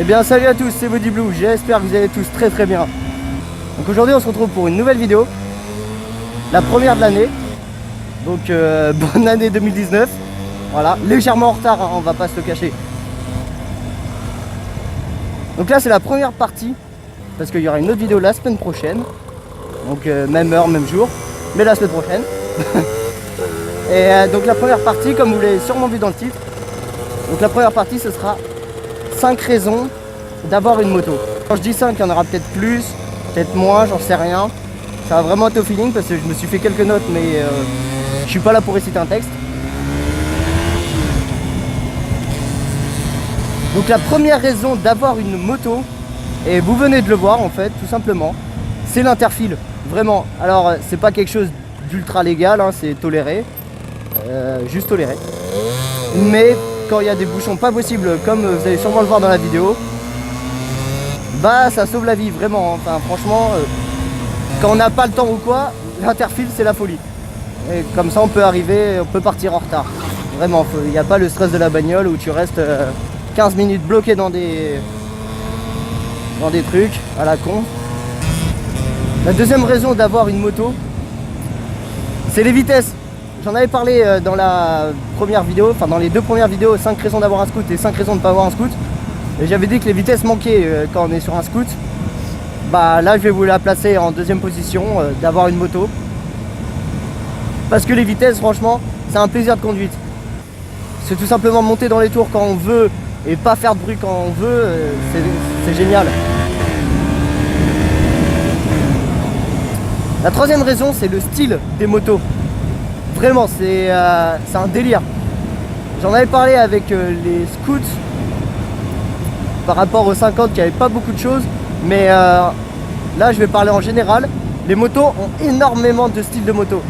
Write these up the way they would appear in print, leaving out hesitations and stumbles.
Eh bien salut à tous, c'est Body Blue, j'espère que vous allez tous très très bien. Donc aujourd'hui on se retrouve pour une nouvelle vidéo, la première de l'année. Donc bonne année 2019. Voilà, légèrement en retard, hein, on va pas se le cacher. Donc là c'est la première partie, parce qu'il y aura une autre vidéo la semaine prochaine. Donc même heure, même jour, mais la semaine prochaine. Et donc la première partie, comme vous l'avez sûrement vu dans le titre, donc la première partie ce sera 5 raisons d'avoir une moto. Quand je dis 5, il y en aura peut-être plus, peut-être moins, j'en sais rien. Ça va vraiment être au feeling parce que je me suis fait quelques notes, mais je suis pas là pour réciter un texte. Donc la première raison d'avoir une moto, et vous venez de le voir en fait, tout simplement, c'est l'interfile. Vraiment, alors c'est pas quelque chose d'ultra légal, hein, c'est toléré, juste toléré. Mais quand il y a des bouchons pas possibles, comme vous allez sûrement le voir dans la vidéo, bah ça sauve la vie, vraiment. Enfin franchement, quand on n'a pas le temps ou quoi, l'interfile c'est la folie. Et comme ça on peut arriver, on peut partir en retard. Vraiment, il n'y a pas le stress de la bagnole où tu restes 15 minutes bloqué dans des trucs à la con. La deuxième raison d'avoir une moto, c'est les vitesses. J'en avais parlé dans la première vidéo, enfin dans les deux premières vidéos, 5 raisons d'avoir un scoot et 5 raisons de ne pas avoir un scoot. Et j'avais dit que les vitesses manquaient quand on est sur un scoot. Bah là je vais vous la placer en deuxième position, d'avoir une moto. Parce que les vitesses franchement, c'est un plaisir de conduite. C'est tout simplement monter dans les tours quand on veut et pas faire de bruit quand on veut, c'est génial. La troisième raison, c'est le style des motos. Vraiment, c'est un délire. J'en avais parlé avec les scouts par rapport aux 50 qui n'avaient pas beaucoup de choses. Mais là, je vais parler en général. Les motos ont énormément de styles de moto.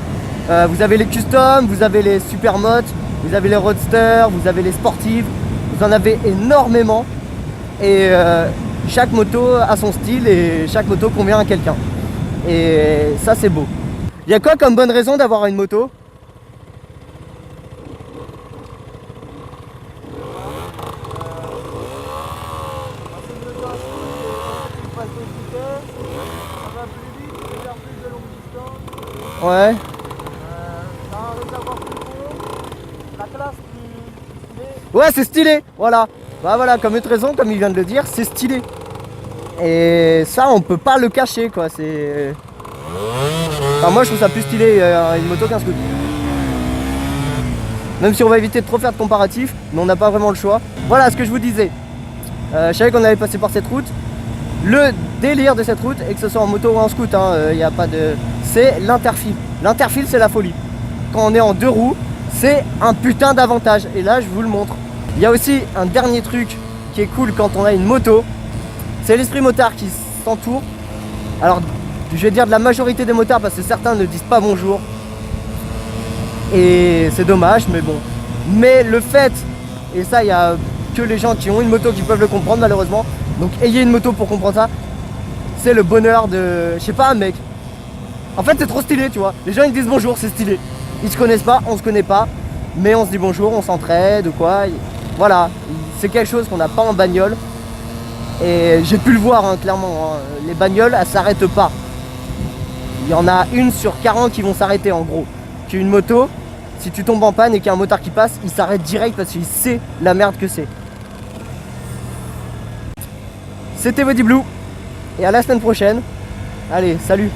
Vous avez les custom, vous avez les supermotos, vous avez les roadsters, vous avez les sportives. Vous en avez énormément. Et chaque moto a son style et chaque moto convient à quelqu'un. Et ça, c'est beau. Il y a quoi comme bonne raison d'avoir une moto ? Ouais. Ouais, c'est stylé, voilà. Bah voilà, comme autre raison, comme il vient de le dire, c'est stylé. Et ça, on peut pas le cacher, quoi. C'est. Enfin, moi, je trouve ça plus stylé une moto qu'un scooter. Même si on va éviter de trop faire de comparatifs, mais on n'a pas vraiment le choix. Voilà ce que je vous disais. Je savais qu'on allait passer par cette route. Le délire de cette route, et que ce soit en moto ou en scoot, il n'y a pas de. C'est l'interfile. L'interfile, c'est la folie. Quand on est en deux roues, c'est un putain d'avantage. Et là, je vous le montre. Il y a aussi un dernier truc qui est cool quand on a une moto. C'est l'esprit motard qui s'entoure. Alors, je vais dire de la majorité des motards parce que certains ne disent pas bonjour. Et c'est dommage, mais bon. Mais le fait, et ça, il n'y a que les gens qui ont une moto qui peuvent le comprendre malheureusement. Donc, ayez une moto pour comprendre ça. C'est le bonheur de, je sais pas, mec. En fait, c'est trop stylé, tu vois. Les gens ils disent bonjour, c'est stylé. Ils se connaissent pas, on se connaît pas, mais on se dit bonjour, on s'entraide ou quoi. Voilà, c'est quelque chose qu'on n'a pas en bagnole. Et j'ai pu le voir, clairement. Les bagnoles, elles s'arrêtent pas. Il y en a une sur 40 qui vont s'arrêter en gros. Qu'une moto, si tu tombes en panne et qu'il y a un motard qui passe, il s'arrête direct parce qu'il sait la merde que c'est. C'était Body Blue. Et à la semaine prochaine. Allez, salut.